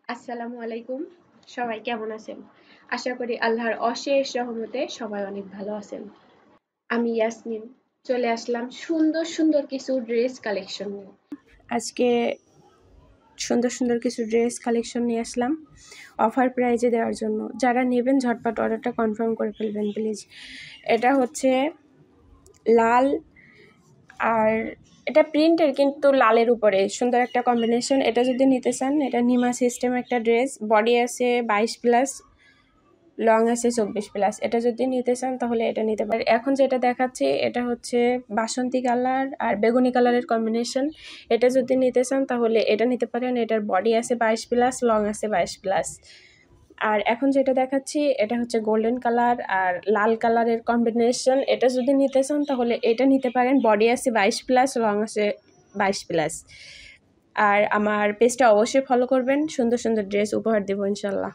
আসসালামু আলাইকুম। সবাই কেমন আছেন? আশা করি আল্লাহর অশেষ রহমতে সবাই অনেক ভালো আছেন। আমি ইয়াসমিন চলে আসলাম সুন্দর সুন্দর কিছু ড্রেস কালেকশন নিয়ে। আজকে সুন্দর কিছু ড্রেস কালেকশন নিয়ে আসলাম অফার প্রাইজে দেওয়ার জন্য। যারা নেবেন ঝটপট অর্ডারটা কনফার্ম করে ফেলবেন প্লিজ। এটা হচ্ছে লাল আর এটা প্রিন্টের কিন্তু লালের উপরে সুন্দর একটা কম্বিনেশন। এটা যদি নিতে চান, এটা নিমা সিস্টেম একটা ড্রেস, বডি আছে 22+, লং আছে 24+। এটা যদি নিতে চান তাহলে এটা নিতে পারেন। এখন যেটা দেখাচ্ছি এটা হচ্ছে বাসন্তী কালার আর বেগুনি কালারের কম্বিনেশন। এটা যদি নিতে চান তাহলে এটা নিতে পারেন। এটার বডি আছে 22+, লং আছে 22+। আর এখন যেটা দেখাচ্ছি এটা হচ্ছে গোল্ডেন কালার আর লাল কালারের কম্বিনেশন। এটা যদি নিতে চান তাহলে এটা নিতে পারেন। বডি আছে 22+, লং আছে 22+। আর আমার পেজটা অবশ্যই ফলো করবেন, সুন্দর সুন্দর ড্রেস উপহার দেবো ইনশাল্লাহ।